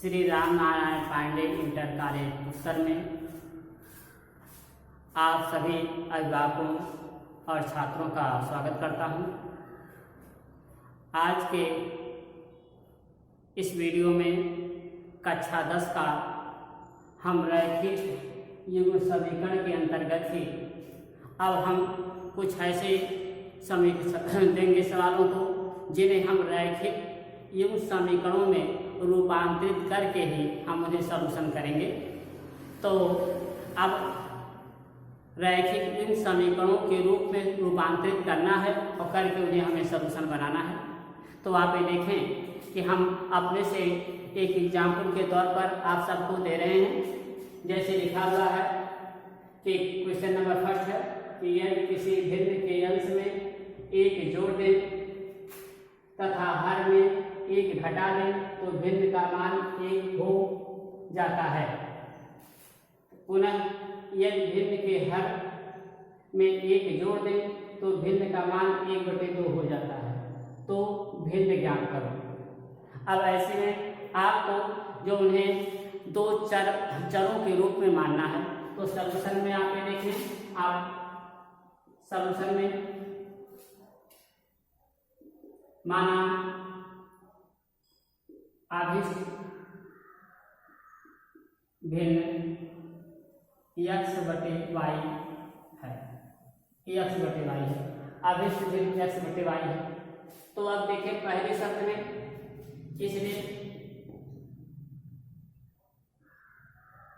Shri Ram Narayan Pandey inter college उत्तर में आप सभी अभिभावकों और छात्रों का स्वागत करता हूं। आज के इस वीडियो में कक्षा 10 का हम रैखिक युग्म समीकरण के अंतर्गत ही अब हम कुछ ऐसे समीकरण देंगे सवालों को जिन्हें हम रैखिक युग्म समीकरणों में रूपांतरित करके ही हम उन्हें सॉल्यूशन करेंगे। तो अब रैखिक युग्म समीकरणों के रूप में रूपांतरित करना है और करके उन्हें हमें सॉल्यूशन बनाना है। तो आप ये देखें कि हम अपने से एक एग्जाम्पल के तौर पर आप सबको दे रहे हैं। जैसे लिखा हुआ है कि क्वेश्चन नंबर फर्स्ट है कि यदि किसी भिन्न के अंश में एक जोड़ दें तथा हर में एक घटा दें तो भिन्न का मान एक हो जाता है। पुनः यदि भिन्न के हर में एक जोड़ दें तो भिन्न का मान 1/2 हो जाता है। तो भिन्न ज्ञात करो। अब ऐसे में आपको जो उन्हें दो चरों के रूप में मानना है तो सॉल्यूशन में आप ये देखें, आप सॉल्यूशन में माना अभिष्ट भिन्न x/y है, x/y है, अभिष्ट भिन्न x/y है। तो अब देखिए पहले शब्द में इसलिए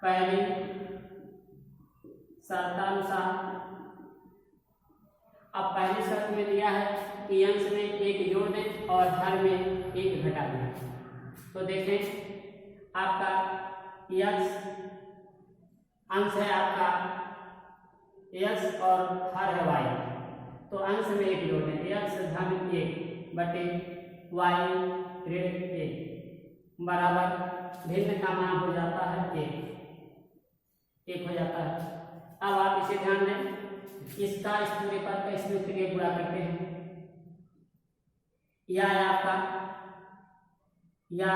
पहले शर्तानुसार अब पहले शर्त में दिया है कि अंश में एक जोड़ दें और हर में एक घटा दें। तो देखें आपका x अंश है, आपका x और हर है y। तो अंश में एक जोड़ दें, x धन 1/y ऋण 1 बराबर भिन्न का मान हो जाता है 1 हो जाता है। अब आप इसे ध्यान दें, इसका इस पूरे पद का इसमें क्रिया गुणा करते हैं। या आपका या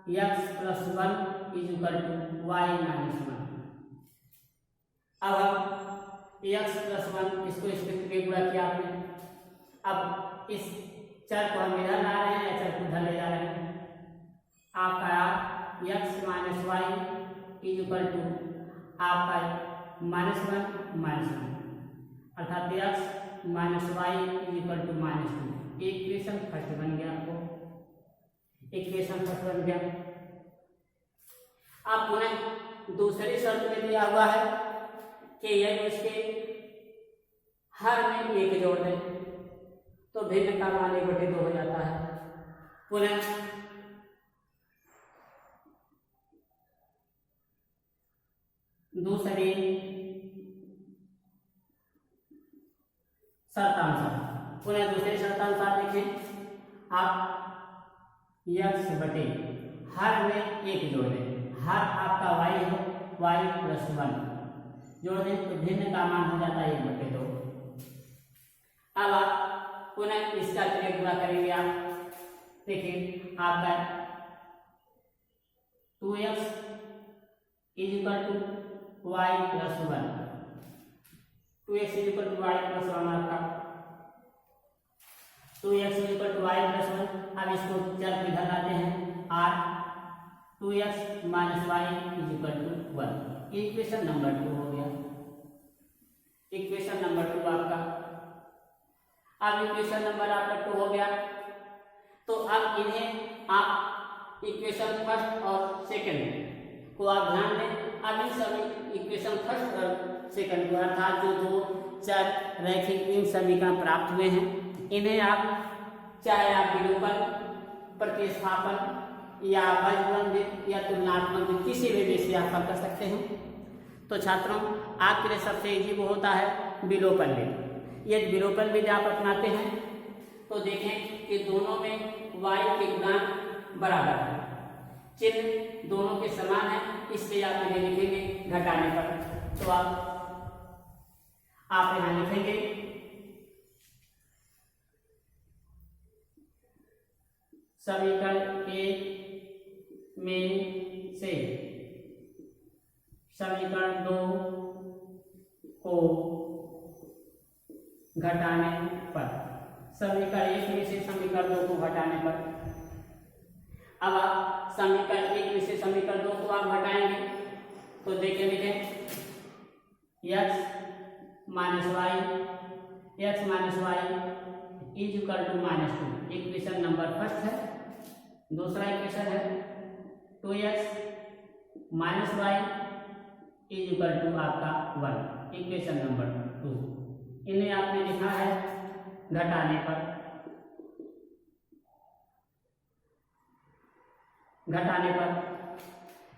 x+1 = y - 1। अब हम x+1 इसको इसमें क्रिया गुणा किया आपने। अब इस चर को हम इधर ला रहे हैं, चर को उधर ले जा रहे हैं। आपका x - y = आपका -1 अर्थात x - y = -2। इक्वेशन फर्स्ट बन गया, आपको इक्वेशन फर्स्ट बन गया। अब पुनः दूसरी शर्त में दिया हुआ है कि यदि इसके हर में एक जोड़ दें तो भिन्न का मान 1/2 हो जाता है। पुनः दूसरी शर्तानुसार, पुनः दूसरे शर्तानुसार देखें आप x हर में एक जोड़ दें, हर आपका y है, y+1 जोड़ दें तो भिन्न का मान हो जाता है 1/2। अब आप पुनः इसका क्रिया गुणा करेंगे। आप देखिए आपका 2x = y+1, 2x = y+1 आपका 2x = y+1। अब इसको चर को इधर लाते हैं और 2x - y = 1। इक्वेशन नंबर 2 हो गया, इक्वेशन नंबर 2 आपका। अब इक्वेशन नंबर आपका 2 हो गया। तो अब इन्हें आप इक्वेशन फर्स्ट और सेकंड को आप ध्यान दें। अब इन सभी इक्वेशन फर्स्ट और सेकंड को अर्थात जो दो चर रैखिक युग्म समीकरण प्राप्त हुए हैं इन्हें आप चाहे आप विलोपन, प्रतिस्थापन या बीजगणित या तुलनात्मक किसी भी विषय आप हल कर सकते हैं। तो छात्रों आपके लिए सबसे इजी वो होता है विलोपन विधि। यदि विलोपन विधि आप अपनाते हैं तो देखें कि दोनों में y के गुणांक बराबर है, चिन्ह दोनों के समान है, इसलिए आप इन्हें लिखेंगे घटाने पर। तो आप यहाँ लिखेंगे समीकरण 1 में से समीकरण 2 को घटाने पर, समीकरण 1 में से समीकरण 2 को घटाने पर, अब आप समीकरण 1 में से समीकरण 2 को आप घटाएंगे तो देखें x minus Y is equal to -2, equation number first है। दूसरा इक्वेशन है 2x minus Y is equal to आपका 1, इक्वेशन नंबर 2। इन्हें आपने लिखा है घटाने पर।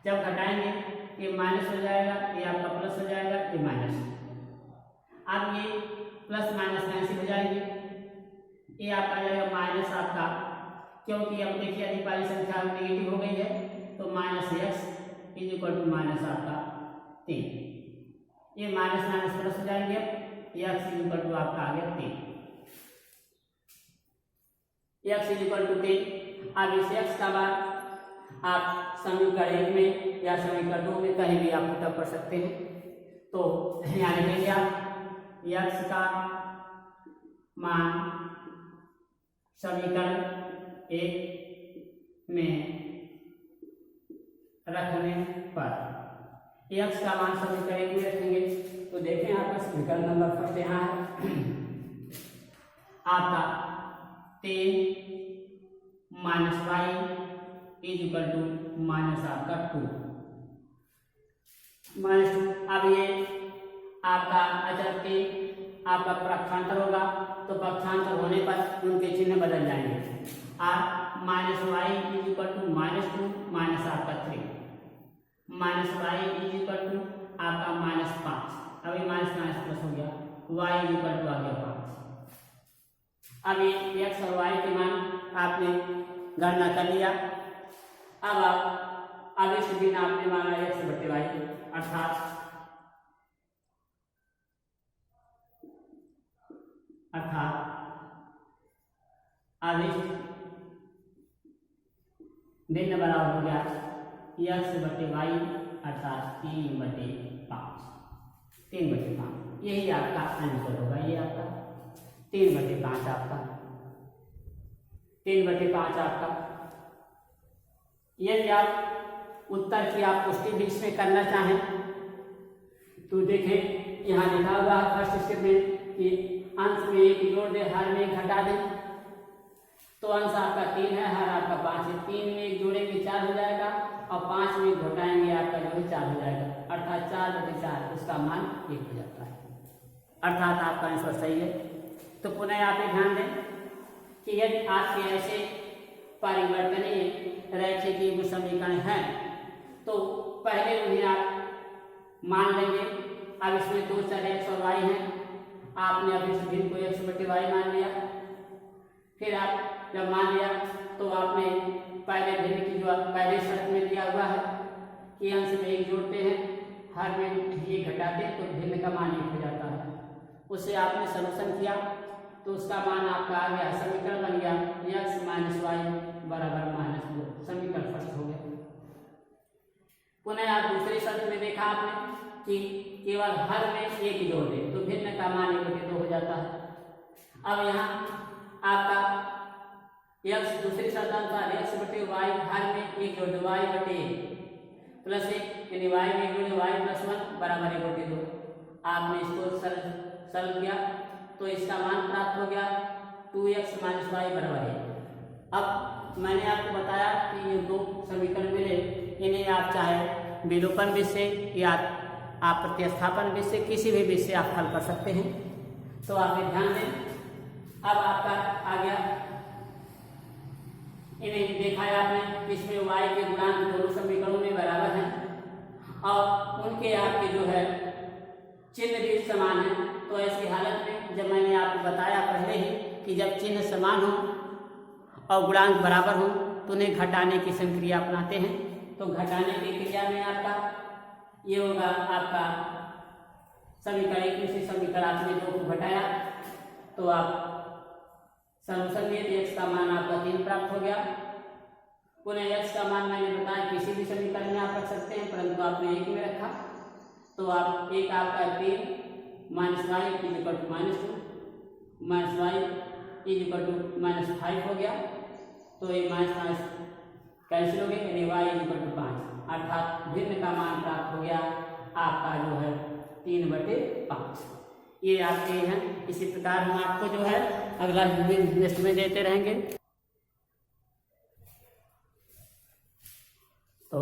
जब घटाएंगे ये माइनस हो जाएगा, ये आपका प्लस हो जाएगा, ये माइनस। अब ये प्लस माइनस कैंसिल हो जाएंगे, ये आपका आ जाएगा माइनस आपका, क्योंकि अब देखिए अधिक वाली संख्या नेगेटिव हो गई है तो minus x is equal to minus आपका 3। ये माइनस माइनस प्लस हो जाएंगे, x इज इक्वल टू आपका आ गया 3, x इज इक्वल टू 3। अब इस x का मान आप समीकरण 1 में या समीकरण 2 में कहीं भी आप पुटअप कर सकते हैं। तो यहाँ लिखेंगे आप x का मान समीकरण 1 में रखने पर, x का मान समीकरण 1 में रखेंगे तो देखें आपका समीकरण नंबर फर्स्ट यहाँ है आपका 3 minus Y is equal to minus आपका 2 माइनस 2। अब ये आपका अचर के आपका पक्षांतर होगा तो पक्षांतर होने पर उनके चिन्ह बदल जाएंगे। और minus Y is equal to -2 minus आपका 3, minus Y is equal to आपका -5। अभी माइनस माइनस प्लस हो गया, वाई इज इक्वल टू आ गया 5। अब ये एक्स और वाई के मान आपने गणना कर लिया। अब आप आगे से भी आपने माना x बटे वाई, अर्थात आदेश भिन्न बराबर हो गया x बटे वाई अर्थात 3/5, 3/5। यही आपका आंसर होगा, ये आपका 3/5 आपका 3/5 आपका। यदि आप उत्तर की आप पुष्टि भी इसमें करना चाहें तो देखें यहाँ लिखा हुआ है फर्स्ट स्टेप में कि अंश में 1 जोड़ दे, हर में 1 घटा दे। तो अंश आपका 3 है, हर आपका 5 है। 3 में 1 जोड़ेंगे 4 हो जाएगा और 5 में 1 घटाएंगे आपका जो है 4 हो जाएगा, अर्थात 4/4 उसका मान 1 हो जाता है, अर्थात आपका आंसर सही है। तो पुनः यहाँ पे ध्यान दें कि यदि आपके ऐसे परिवर्तनीय रैखिक समीकरण है तो पहले उन्हें आप मान लेंगे। अब इसमें 2 चर x और y हैं, आपने अभी इस भिन्न को x बटे y मान लिया। फिर आप जब मान लिया तो आपने पहले भिन्न की जो पहले शर्त में दिया हुआ है कि अंश में 1 जोड़ते हैं, हर में ये घटाते हैं तो भिन्न का मान 1 हो जाता है। उससे आपने सॉल्यूशन किया तो उसका मान आपका आ गया, समीकरण बन गया x माइनस वाई बराबर -2, समीकरण फर्स्ट हो गया। पुनः आप दूसरी शर्त में देखा आपने कि केवल हर में 1 जोड़ दे तो भिन्न का मान 1/2 हो जाता है। अब यहाँ आपका x दूसरी शर्त अनुसार x बटे वाई, हर में 1 जोड़ दो y बटे प्लस 1 यानी y में 1 जोड़े y + 1 बराबर 1/2। आपने इसको सरल किया तो इसका मान प्राप्त हो गया 2x माइनस वाई बराबर 1। अब मैंने आपको बताया कि ये 2 समीकरण मिले, इन्हें आप चाहे विलोपन विधि से या आप प्रतिस्थापन विधि से किसी भी विधि से आप हल कर सकते हैं। तो आप ध्यान दें, अब आपका आ गया, इन्हें देखा है आपने, इसमें y के गुणांक दोनों समीकरणों में बराबर हैं और उनके आपके जो है चिन्ह भी समान है। तो ऐसी हालत में जब मैंने आपको बताया पहले ही कि जब चिन्ह समान हो और गुणांक बराबर हो तो उन्हें घटाने की संक्रिया अपनाते हैं। तो घटाने की क्रिया में आपका ये होगा, आपका समीकरण 1 में से समीकरण आपने 2 को घटाया तो आप सॉल्यूशन लिए तो x का मान आपका 3 प्राप्त हो गया पुनः x का मान मैंने बताया किसी भी समीकरण में आप रख सकते हैं, परंतु आपने एक में रखा तो आप एक आपका 3 minus Y is equal to -2 minus Y is equal to -5 हो गया। तो ये माइनस माइनस कैंसिल हो गया, यानी वाई इज इक्वल टू 5, अर्थात भिन्न का मान प्राप्त हो गया आपका जो है 3/5। ये आपके हैं। इसी प्रकार हम आपको जो है अगला नेक्स्ट में देते रहेंगे। तो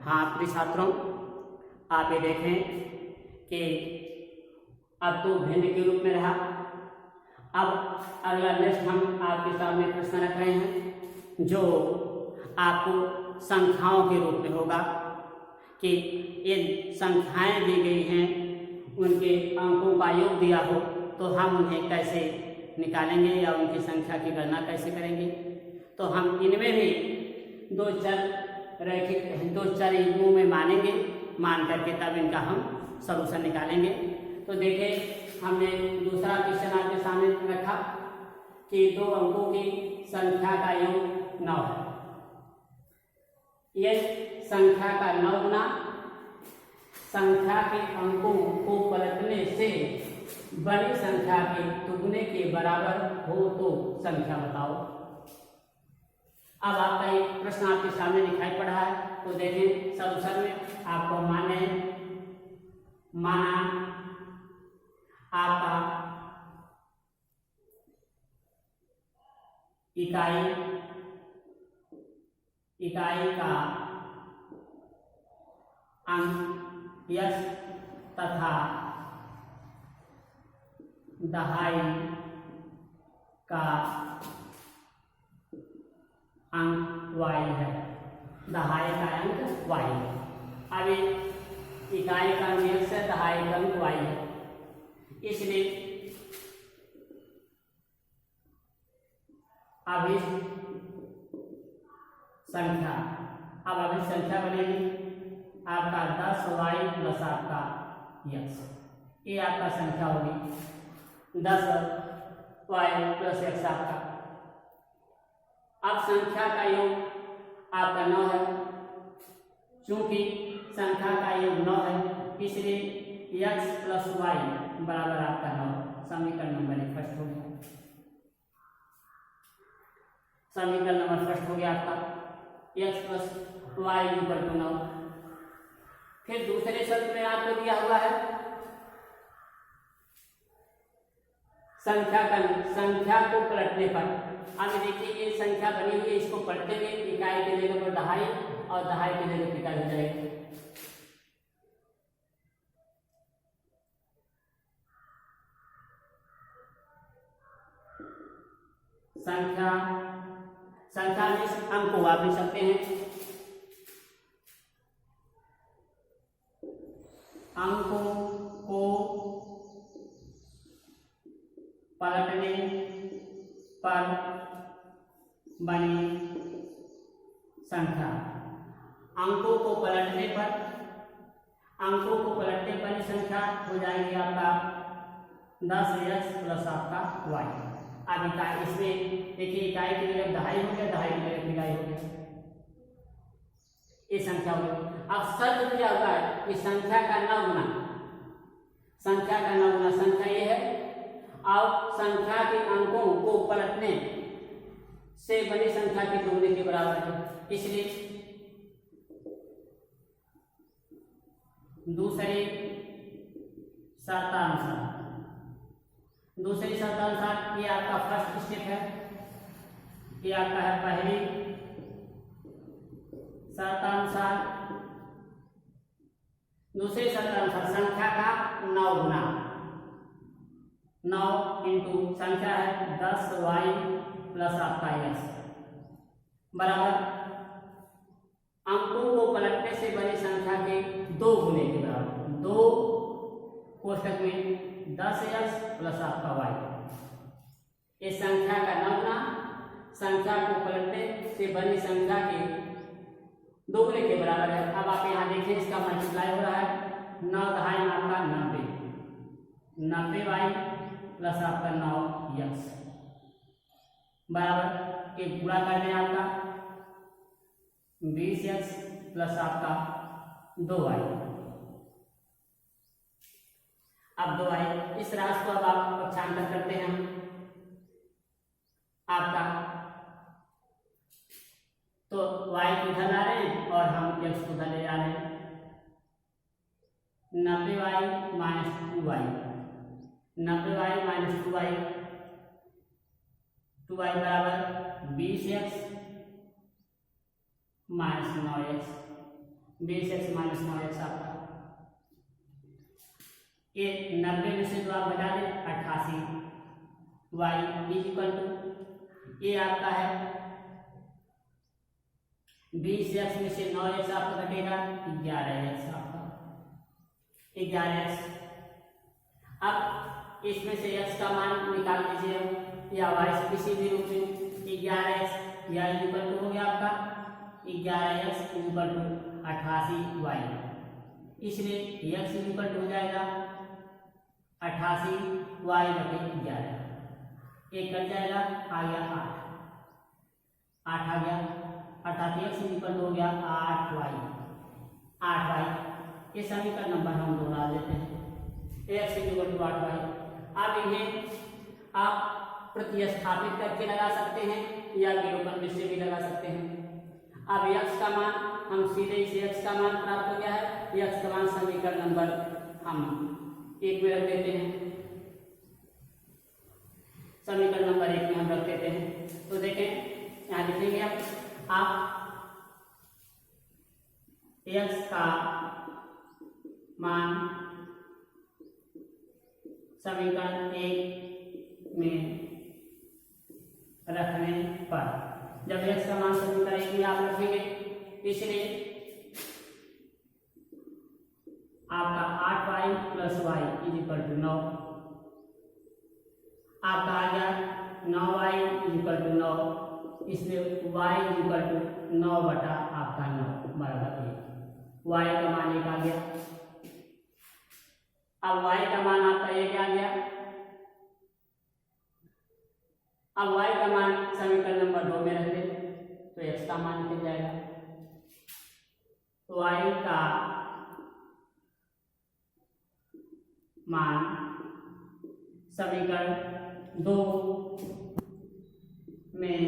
हाँ प्रिय छात्रों, आप ये देखें कि अब तो भिन्न के रूप में रहा। अब अगला नेक्स्ट हम आपके सामने प्रश्न रख रहे हैं जो आपको संख्याओं के रूप में होगा कि ये संख्याएं दी गई हैं, उनके अंकों का योग दिया हो तो हम उन्हें कैसे निकालेंगे या उनकी संख्या की गणना कैसे करेंगे। तो हम इनमें भी दो चर युग्मों में मानेंगे, मान करके तब इनका हम सलूशन निकालेंगे। तो देखिए हमने दूसरा क्वेश्चन आपके सामने रखा कि 2 अंकों की संख्या का योग 9 है। यह संख्या का 9 गुना संख्या के अंकों को पलटने से बड़ी संख्या के दुगने के बराबर हो तो संख्या बताओ। अब आपका एक प्रश्न आपके सामने दिखाई पड़ रहा है, तो देखें सलूशन में आपको माना आपका इकाई का अंक यश तथा दहाई का अंक y है। दहाई का अंक y है। अब इकाई का अंक x है, दहाई का अंक y है, इसलिए अभिष्ट संख्या बनेगी आपका 10y प्लस आपका x। ये आपका संख्या होगी 10y प्लस x आपका। अब संख्या का योग आपका 9 है। चूंकि संख्या का योग 9 है इसलिए x प्लस y बराबर आपका 9। समीकरण नंबर 1 फर्स्ट हो गया। समीकरण नंबर फर्स्ट हो गया आपका x plus y equal to 9। फिर दूसरे शब्द में आपको दिया हुआ है संख्या को पलटने पर। अब देखिए ये संख्या बनी हुई है, इसको पलटते हुए इकाई के जगह पर दहाई और दहाई के जगह इकाई हो जाएगी। संख्या में अंक को आप लिख सकते हैं। अंकों को पलटने पर बनी संख्या। अंकों को पलटने पर संख्या हो जाएगी आपका 10x प्लस आपका y। अब इकाई इसमें देखिए इकाई की जगह दहाई हो गया, दहाई की जगह इकाई हो गया, ये संख्या हो गई। अब शर्त क्या हुआ है कि संख्या का 9 गुना संख्या ये है और संख्या के अंकों को पलटने से बड़ी संख्या के दुगने के बराबर है। इसलिए दूसरी शर्तानुसार ये आपका फर्स्ट स्टेप है। ये आपका है पहली शर्तानुसार। दूसरी शर्तानुसार संख्या का 9 गुना 9 इंटू संख्या है 10y प्लस आपका x बराबर अंकों को पलटने से बनी संख्या के 2 गुने के बराबर। 2 कोष्टक में 10x प्लस आपका y। इस संख्या का 9 गुना संख्या को पलटने से बनी संख्या के 2 गुने के बराबर है। अब आप यहाँ देखिए इसका मल्टीप्लाई हो रहा है 9 दहाई आपका 90y प्लस आपका 9x बराबर एक पूरा कर दें आपका 20x प्लस आपका 2y। अब 2y इस राशि को अब आप पक्षांतर करते हैं आपका, तो y को इधर ला रहे हैं और हम x को उधर ले जा रहे हैं। 90y minus 2y, 90y minus 2y, 2y बराबर 20x minus 9x, 20x minus 9x आपका। ये 90 में से जो आप घटा दें 88, y इज इक्वल टू ये आपका है 20x में से 9x आपका घटेगा 11x आपका, 11x। अब इसमें से x का मान निकाल दीजिए या y से किसी भी रूप में 11x या इक्वल टू हो गया आपका 11x इक्वल टू 88y, इसलिए x इक्वल टू हो जाएगा 88y बटे 11, एक कट जाएगा आ गया 8 आ गया, अर्थात x इक्वल टू हो गया 8y। ये समीकरण नंबर हम दोहरा देते हैं, x इक्वल टू 8y। अब इन्हें आप प्रतिस्थापित करके लगा सकते हैं या विलोपन में से भी लगा सकते हैं। अब x का मान हम सीधे इसे x का मान प्राप्त हो गया है, x का मान समीकरण नंबर हम 1 में रख देते हैं, समीकरण नंबर 1 में हम रख देते हैं। तो देखें यहाँ लिखेंगे आप x का मान समीकरण 1 में रखने पर, जब x का मान समीकरण 1 में आप रखेंगे इसलिए आपका 8y plus y is equal to 9, आपका आ गया 9y इज इक्वल टू 9, इसलिए y इज इक्वल टू 9 बटा आपका 9 बराबर 1, y का मान 1 आ गया। अब y का मान आपका 1 आ गया। अब y का मान समीकरण नंबर 2 में रख दे तो x का मान निकल जाएगा। तो y का मान समीकरण 2 में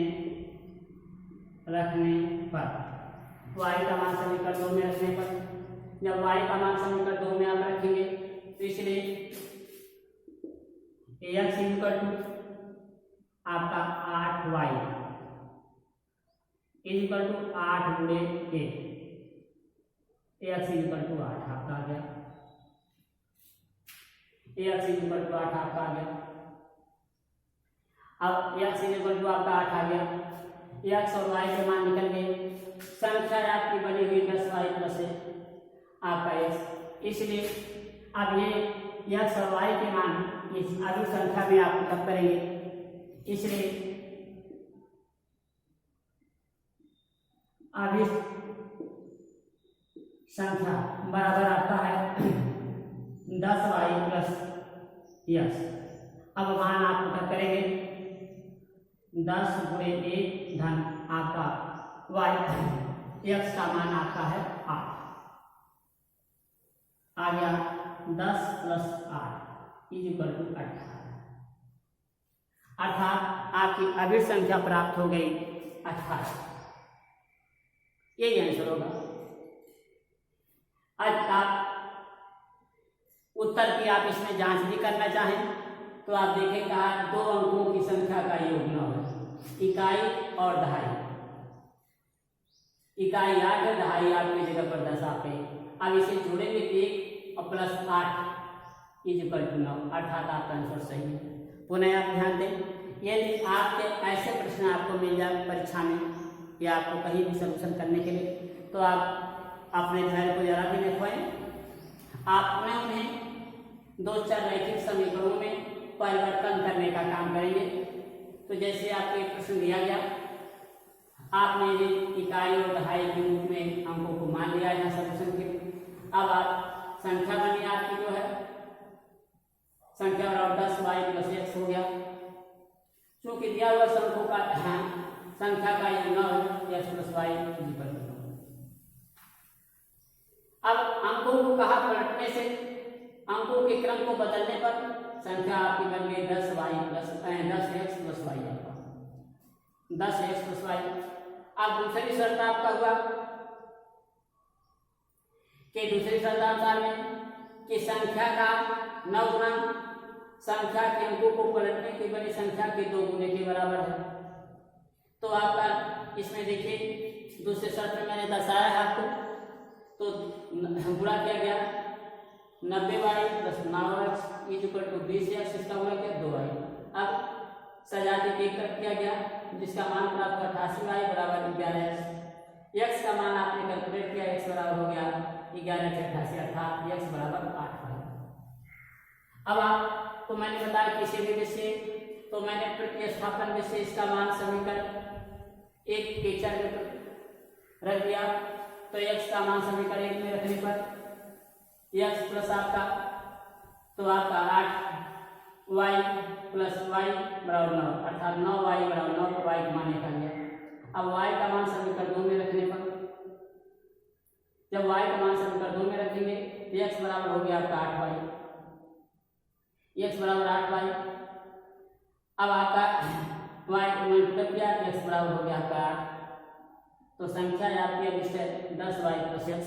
रखने पर, y का मान समीकरण 2 में रखने पर, जब y का मान समीकरण 2 में आप रखेंगे तो इसलिए x इक्वल टू आपका 8y इक्वल टू 8 गुणे 1, x इक्वल टू 8 आपका आ गया, x इक्वल टू 8 आपका आ गया। अब x इक्वल टू आपका 8 आ गया, x और y के मान निकल गए, संख्या आपकी बनी हुई 10y प्लस आपका x, इसलिए अब ये x और y के मान इस अभी संख्या में आप तब करेंगे, इसलिए अब इस संख्या बराबर आपका है 10y प्लस x। अब मान आप तब करेंगे 10 गुणे 1 धन आपका y, x का मान आपका है 8 आ गया, 10 प्लस 8 इज इक्वल टू 18, अर्थात आपकी अभी संख्या प्राप्त हो गई 18, यही आंसर होगा। अर्थात उत्तर की आप इसमें जांच भी करना चाहें तो आप देखें कहा 2 अंकों की संख्या का योग 9 है, इकाई और दहाई, इकाई 8 है, दहाई आपकी जगह पर 10 आप है। अब इसे जोड़ेंगे तो 1 और प्लस 8 इज इक्वल टू 9, अर्थात आपका आंसर सही है। पुनः आप ध्यान दें, यदि आपके ऐसे प्रश्न आपको मिल जाए परीक्षा में या आपको कहीं भी सॉल्यूशन करने के लिए, तो आप अपने धैर्य को जरा भी न खोएं, आपने उन्हें 2-4 रैखिक समीकरणों में परिवर्तन करने का काम करेंगे। तो जैसे आपको एक प्रश्न दिया गया, आपने ये इकाई और दहाई के रूप में अंकों को मान लिया है सॉल्यूशन के, अब आप संख्या बनी आपकी जो है संख्या और 10y प्लस x हो गया, चूंकि दिया हुआ संख्या का ये 9 है, x plus y equal to 9, कहा पलटने से अंकों के क्रम को बदलने पर संख्या आपकी बन गई 10x प्लस वाई आपका 10x प्लस वाई। अब दूसरी शर्त आपका हुआ कि दूसरी शर्त अनुसार में कि संख्या का 9 गुना संख्या के अंकों को पलटने की बनी संख्या के 2 गुने के बराबर है। तो आपका इसमें देखिए दूसरे शर्त में मैंने दर्शाया है आपको, तो गुणा किया गया 90y plus 9x equal to 20x, इसका गुणा किया 2y। अब सजाती के एक तरफ किया गया जिसका मान प्राप्त 88y बराबर 11x। x का मान आपने कैलकुलेट किया, x बराबर हो गया 11 से 88 अर्थात x बराबर 8y। अब आपको मैंने बताया किसी भी विषय, तो मैंने प्रतिस्थापन विषय इसका मान समीकरण एक के चर में रख दिया, तो x का मान समीकरण 1 में रखने पर x प्लस आपका तो आपका 8y प्लस y बराबर 9 अर्थात 9y बराबर 9 पर y का मान निकाल लिया। अब y का मान समीकरण 2 में रखने पर जब y का मान समीकरण 2 में रखेंगे तो x बराबर हो गया आपका 8y, x बराबर 8y। अब आपका y को मल्टीप्लाई किया तो x बराबर हो गया आपका 8, तो संख्या आपकी अब इससे 10y प्लस x,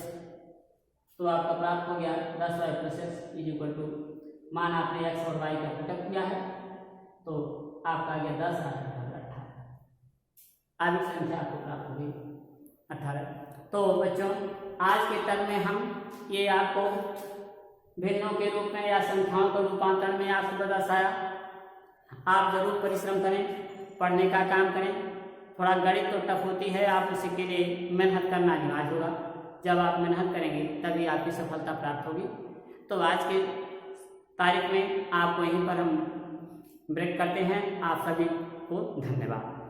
तो आपका प्राप्त हो गया 10y plus x equal to मान आपने x और y का प्रोडक्ट किया है, तो आपका आ गया 10 18। आगे संख्या आपको प्राप्त होगी 18। तो बच्चों आज के टर्म में हम ये आपको भिन्नों के रूप में या संख्याओं के रूपांतरण में आपको दर्शाया। आप जरूर परिश्रम करें, पढ़ने का काम करें। थोड़ा गणित तो टफ होती है, आप उसी के लिए मेहनत करना अनिवार्य होगा। जब आप मेहनत करेंगे तभी आपकी सफलता प्राप्त होगी। तो आज के तारीख में आपको यहीं पर हम ब्रेक करते हैं। आप सभी को धन्यवाद।